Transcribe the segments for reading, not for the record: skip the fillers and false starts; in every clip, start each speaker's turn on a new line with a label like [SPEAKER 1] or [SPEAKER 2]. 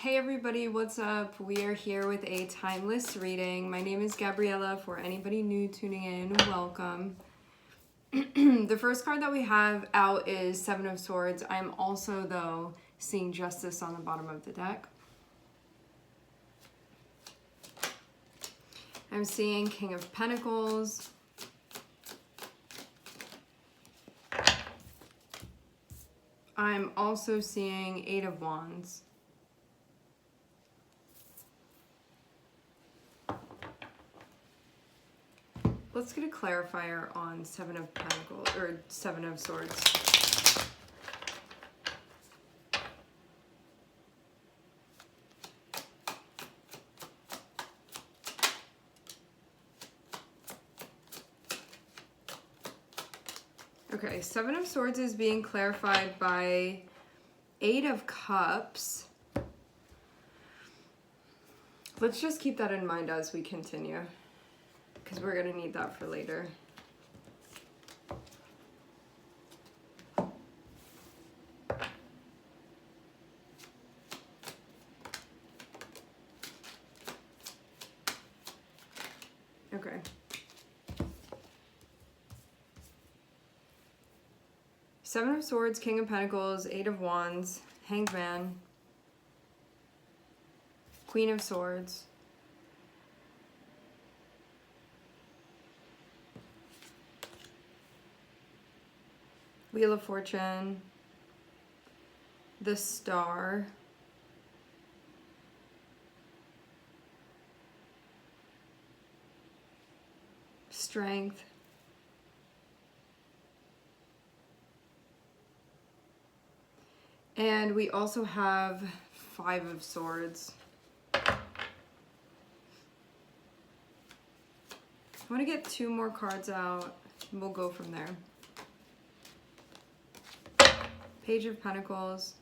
[SPEAKER 1] Hey everybody, what's up? We are here with a timeless reading. My name is Gabriella. For anybody new tuning in, welcome. The first card that we have out is Seven of Swords. I'm also, though, seeing Justice on the bottom of the deck. I'm seeing King of Pentacles. I'm also seeing Eight of Wands. Let's get a clarifier on Seven of Pentacles, or Seven of Swords. Okay, Seven of Swords is being clarified by Eight of Cups. Let's just keep that in mind as we continue, because we're going to need that for later. Okay. Seven of Swords, King of Pentacles, Eight of Wands, Hanged Man, Queen of Swords, Wheel of Fortune, the Star, Strength, and we also have Five of Swords. I want to get two more cards out, and we'll go from there. Page of Pentacles,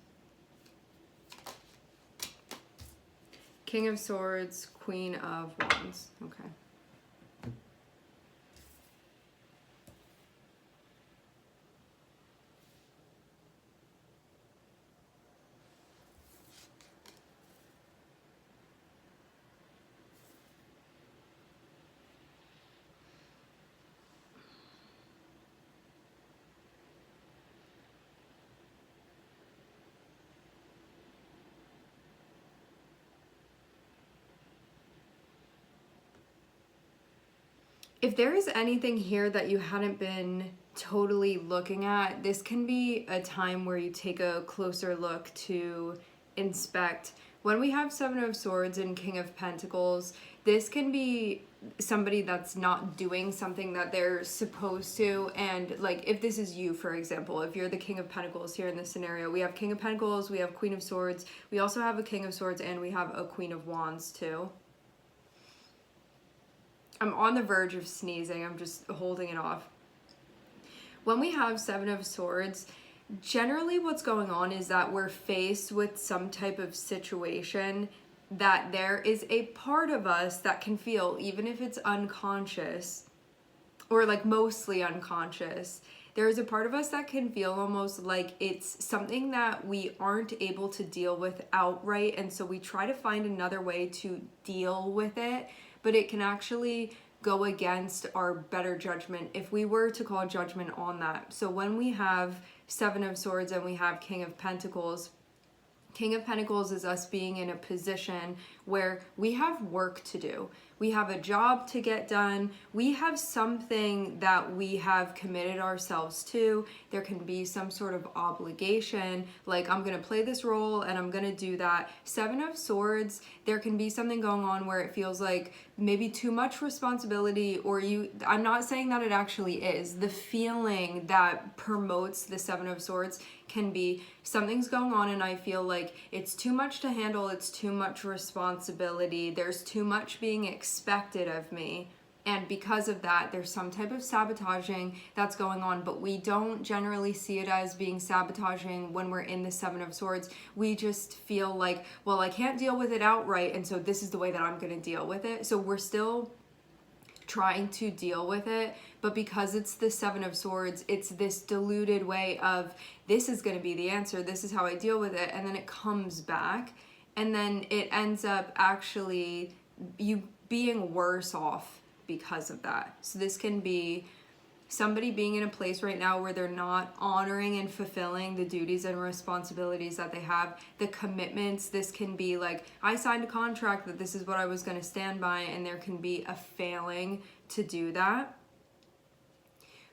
[SPEAKER 1] King of Swords, Queen of Wands. Okay. If there is anything here that you hadn't been totally looking at, this can be a time where you take a closer look to inspect. When we have Seven of Swords and King of Pentacles, this can be somebody that's not doing something that they're supposed to. And like, if this is you, for example, if you're the King of Pentacles here in this scenario, we have King of Pentacles, we have Queen of Swords, we also have a King of Swords, and we have a Queen of Wands too. I'm on the verge of sneezing. I'm just holding it off. When we have Seven of Swords, generally what's going on is that we're faced with some type of situation that there is a part of us that can feel, even if it's unconscious, or like mostly unconscious, there is a part of us that can feel almost like it's something that we aren't able to deal with outright, and so we try to find another way to deal with it, but it can actually go against our better judgment if we were to call judgment on that. So when we have Seven of Swords and we have King of Pentacles, King of Pentacles is us being in a position where we have work to do. We have a job to get done. We have something that we have committed ourselves to. There can be some sort of obligation, like I'm going to play this role and I'm going to do that. Seven of Swords, there can be something going on where it feels like maybe too much responsibility, or I'm not saying that it actually is. The feeling that promotes the Seven of Swords can be something's going on and I feel like it's too much to handle, it's too much responsibility, there's too much being expected of me, and because of that there's some type of sabotaging that's going on, but we don't generally see it as being sabotaging when we're in the Seven of Swords. We just feel like, well, I can't deal with it outright, and so this is the way that I'm going to deal with it. So we're still trying to deal with it, but because it's the Seven of Swords, it's this diluted way of, this is going to be the answer, this is how I deal with it, and then it comes back and then it ends up actually you being worse off because of that. So this can be somebody being in a place right now where they're not honoring and fulfilling the duties and responsibilities that they have, the commitments. This can be like, I signed a contract that this is what I was going to stand by, and there can be a failing to do that.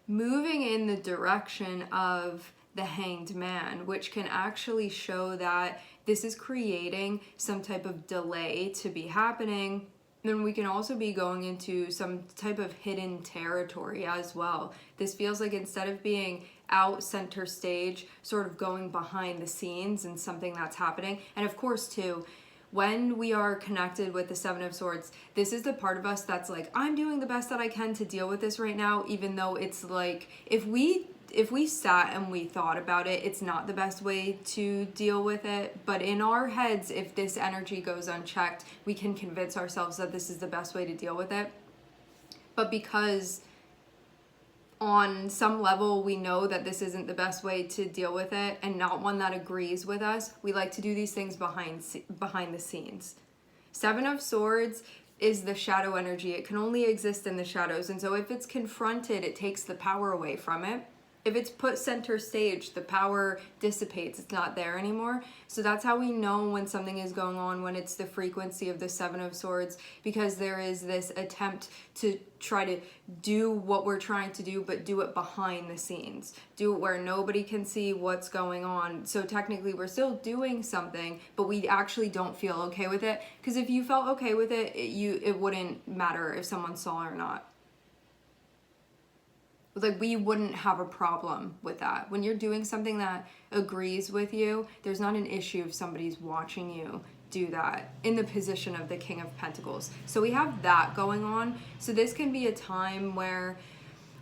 [SPEAKER 1] Moving in the direction of the Hanged Man, which can actually show that this is creating some type of delay to be happening. Then we can also be going into some type of hidden territory as well. This feels like instead of being out center stage, sort of going behind the scenes and something that's happening. And of course too, when we are connected with the Seven of Swords, this is the part of us that's like, I'm doing the best that I can to deal with this right now, even though it's like, if we sat and we thought about it, it's not the best way to deal with it. But in our heads, if this energy goes unchecked, we can convince ourselves that this is the best way to deal with it. But because on some level we know that this isn't the best way to deal with it, and not one that agrees with us, we like to do these things behind the scenes. Seven of Swords is the shadow energy. It can only exist in the shadows, and so if it's confronted, it takes the power away from it. If it's put center stage, the power dissipates. It's not there anymore. So that's how we know when something is going on, when it's the frequency of the Seven of Swords, because there is this attempt to try to do what we're trying to do, but do it behind the scenes. Do it where nobody can see what's going on. So technically we're still doing something, but we actually don't feel okay with it. Because if you felt okay with it, it wouldn't matter if someone saw or not. Like, we wouldn't have a problem with that. When you're doing something that agrees with you, there's not an issue if somebody's watching you do that in the position of the King of Pentacles. So we have that going on. So this can be a time where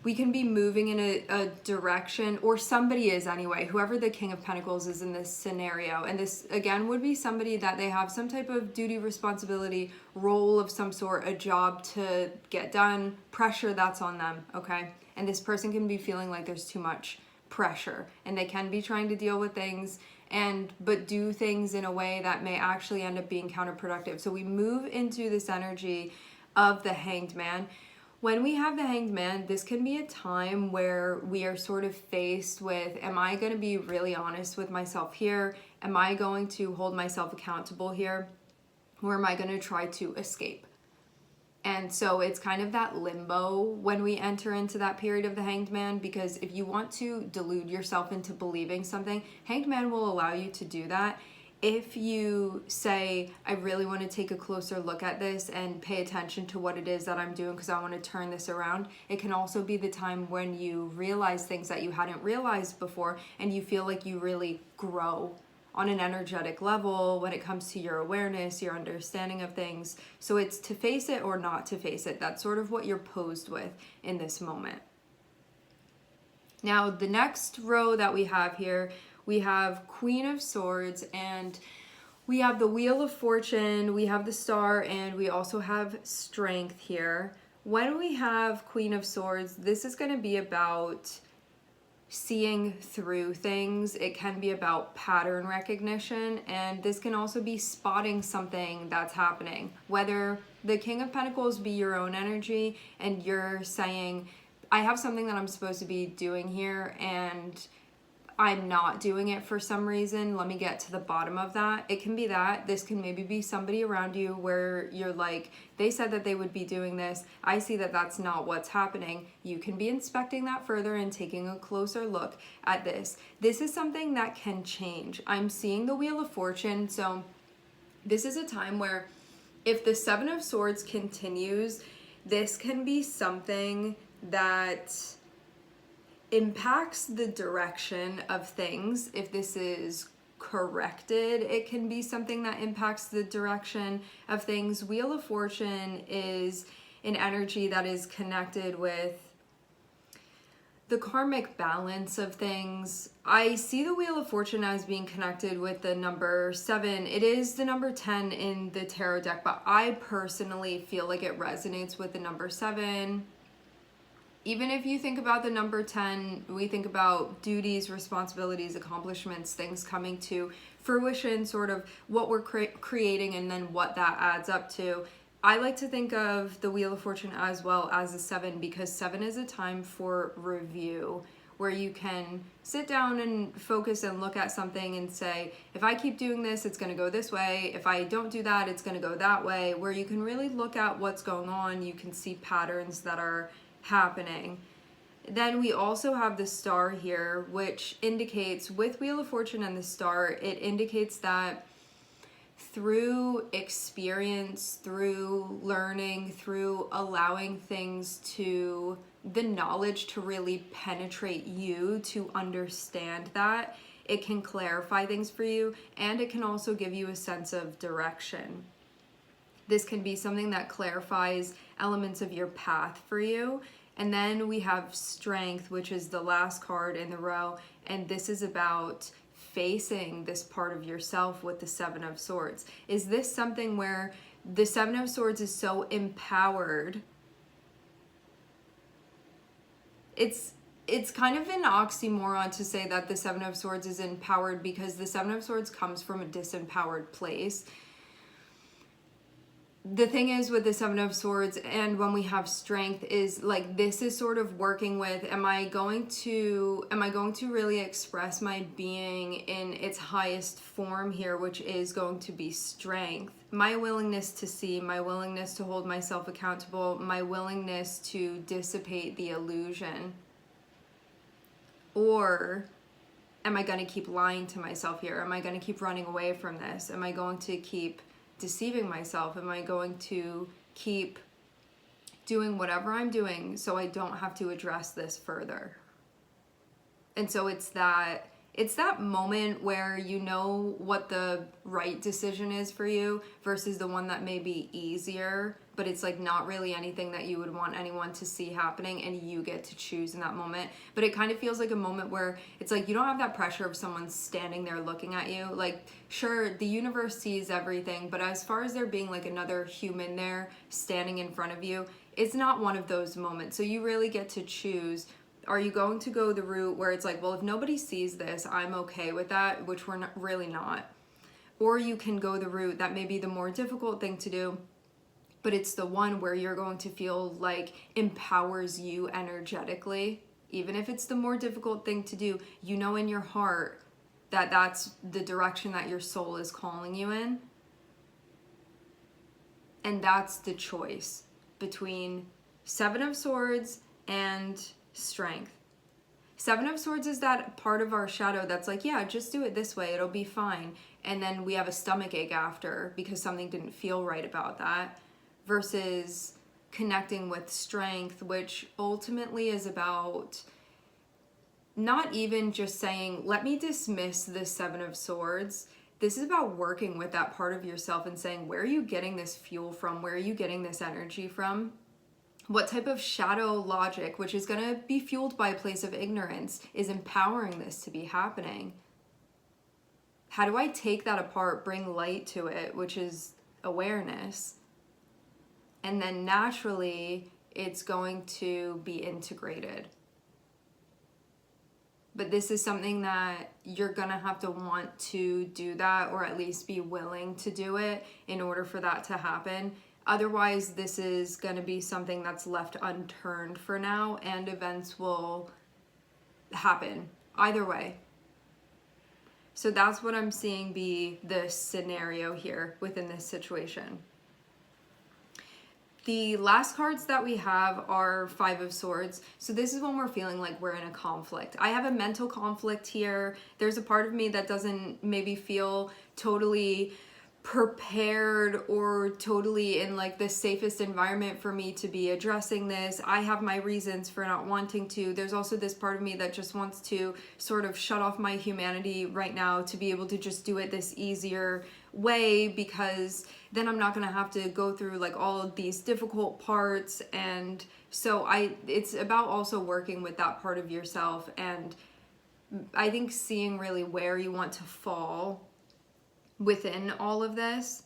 [SPEAKER 1] we can be moving in a direction, or somebody is anyway, whoever the King of Pentacles is in this scenario. And this, again, would be somebody that they have some type of duty, responsibility, role of some sort, a job to get done, pressure that's on them, okay? And this person can be feeling like there's too much pressure, and they can be trying to deal with things but do things in a way that may actually end up being counterproductive. So we move into this energy of the Hanged Man. When we have the Hanged Man, this can be a time where we are sort of faced with, am I going to be really honest with myself here? Am I going to hold myself accountable here? Or am I going to try to escape? And so it's kind of that limbo when we enter into that period of the Hanged Man, because if you want to delude yourself into believing something, Hanged Man will allow you to do that. If you say, I really want to take a closer look at this and pay attention to what it is that I'm doing because I want to turn this around, it can also be the time when you realize things that you hadn't realized before, and you feel like you really grow on an energetic level when it comes to your awareness, your understanding of things. So it's to face it or not to face it. That's sort of what you're posed with in this moment. Now, the next row that we have here, we have Queen of Swords, and we have the Wheel of Fortune, we have the Star, and we also have Strength here. When we have Queen of Swords, this is going to be about seeing through things. It can be about pattern recognition, and this can also be spotting something that's happening. Whether the King of Pentacles be your own energy and you're saying, I have something that I'm supposed to be doing here and I'm not doing it for some reason. Let me get to the bottom of that. It can be that. This can maybe be somebody around you where you're like, they said that they would be doing this. I see that that's not what's happening. You can be inspecting that further and taking a closer look at this. This is something that can change. I'm seeing the Wheel of Fortune. So this is a time where if the Seven of Swords continues, this can be something that impacts the direction of things. If this is corrected, it can be something that impacts the direction of things. Wheel of Fortune is an energy that is connected with the karmic balance of things. I see the Wheel of Fortune as being connected with the number 7. It is the number 10 in the tarot deck, but I personally feel like it resonates with the number 7. Even if you think about the number 10, we think about duties, responsibilities, accomplishments, things coming to fruition, sort of what we're creating, and then what that adds up to. I like to think of the Wheel of Fortune as well as a 7, because 7 is a time for review, where you can sit down and focus and look at something and say, if I keep doing this, it's going to go this way. If I don't do that, it's going to go that way, where you can really look at what's going on. You can see patterns that are happening. Then we also have the Star here, which indicates, with Wheel of Fortune and the Star, it indicates that through experience, through learning, through allowing things to, the knowledge to really penetrate you, to understand that, it can clarify things for you, and it can also give you a sense of direction. This can be something that clarifies elements of your path for you. And then we have Strength, which is the last card in the row, and this is about facing this part of yourself with the 7 of Swords. Is this something where the 7 of Swords is so empowered? It's kind of an oxymoron to say that the 7 of Swords is empowered, because the 7 of Swords comes from a disempowered place. The thing is with the 7 of Swords and when we have Strength is like, this is sort of working with, am I going to really express my being in its highest form here, which is going to be Strength. My willingness to see, my willingness to hold myself accountable, my willingness to dissipate the illusion. Or am I going to keep lying to myself here? Am I going to keep running away from this? Am I going to keep deceiving myself? Am I going to keep doing whatever I'm doing so I don't have to address this further? And so it's that moment where you know what the right decision is for you versus the one that may be easier, but it's like not really anything that you would want anyone to see happening, and you get to choose in that moment. But it kind of feels like a moment where it's like you don't have that pressure of someone standing there looking at you. Like, sure, the universe sees everything, but as far as there being like another human there standing in front of you, it's not one of those moments. So you really get to choose. Are you going to go the route where it's like, well, if nobody sees this, I'm okay with that, which we're not, really not. Or you can go the route that may be the more difficult thing to do, but it's the one where you're going to feel like empowers you energetically. Even if it's the more difficult thing to do, you know in your heart that that's the direction that your soul is calling you in. And that's the choice between 7 of Swords and Strength. 7 of Swords is that part of our shadow that's like, yeah, just do it this way, it'll be fine. And then we have a stomach ache after because something didn't feel right about that. Versus connecting with Strength, which ultimately is about not even just saying, let me dismiss the 7 of Swords. This is about working with that part of yourself and saying, where are you getting this fuel from? Where are you getting this energy from? What type of shadow logic, which is going to be fueled by a place of ignorance, is empowering this to be happening? How do I take that apart, bring light to it, which is awareness? And then naturally, it's going to be integrated. But this is something that you're going to have to want to do that, or at least be willing to do it in order for that to happen. Otherwise, this is going to be something that's left unturned for now, and events will happen either way. So that's what I'm seeing be the scenario here within this situation. The last cards that we have are 5 of Swords. So this is when we're feeling like we're in a conflict. I have a mental conflict here. There's a part of me that doesn't maybe feel totally prepared or totally in like the safest environment for me to be addressing this. I have my reasons for not wanting to. There's also this part of me that just wants to sort of shut off my humanity right now to be able to just do it this easier way, because then I'm not going to have to go through like all of these difficult parts. And so it's about also working with that part of yourself, and I think seeing really where you want to fall within all of this.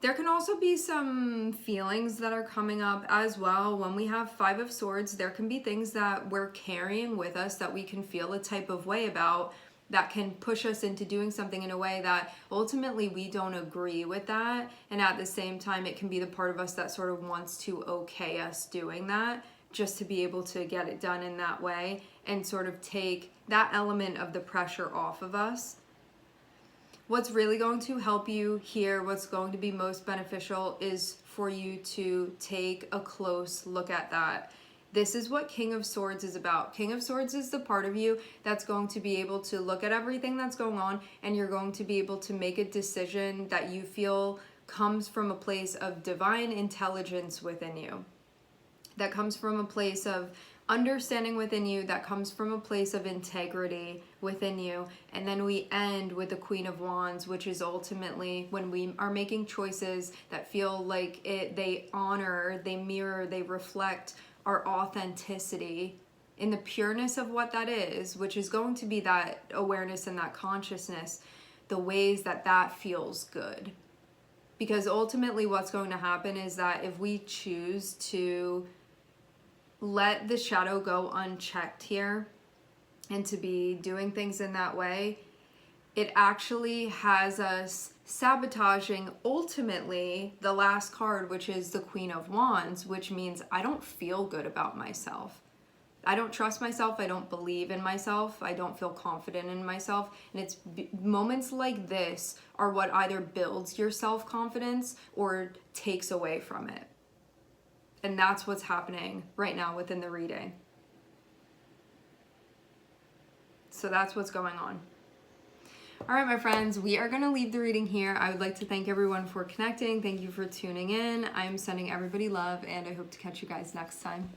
[SPEAKER 1] There can also be some feelings that are coming up as well. When we have 5 of Swords, there can be things that we're carrying with us that we can feel a type of way about, that can push us into doing something in a way that ultimately we don't agree with that. And at the same time, it can be the part of us that sort of wants to okay us doing that, just to be able to get it done in that way and sort of take that element of the pressure off of us. What's really going to help you here, what's going to be most beneficial, is for you to take a close look at that. This is what King of Swords is about. King of Swords is the part of you that's going to be able to look at everything that's going on, and you're going to be able to make a decision that you feel comes from a place of divine intelligence within you, that comes from a place of understanding within you, that comes from a place of integrity within you. And then we end with the Queen of Wands, which is ultimately when we are making choices that feel like they honor, they mirror, they reflect our authenticity in the pureness of what that is, which is going to be that awareness and that consciousness, the ways that that feels good. Because ultimately what's going to happen is that if we choose to let the shadow go unchecked here and to be doing things in that way, it actually has us sabotaging ultimately the last card, which is the Queen of Wands, which means I don't feel good about myself. I don't trust myself. I don't believe in myself. I don't feel confident in myself. And it's moments like this are what either builds your self-confidence or takes away from it. And that's what's happening right now within the reading. So that's what's going on. All right, my friends, we are going to leave the reading here. I would like to thank everyone for connecting. Thank you for tuning in. I'm sending everybody love, and I hope to catch you guys next time.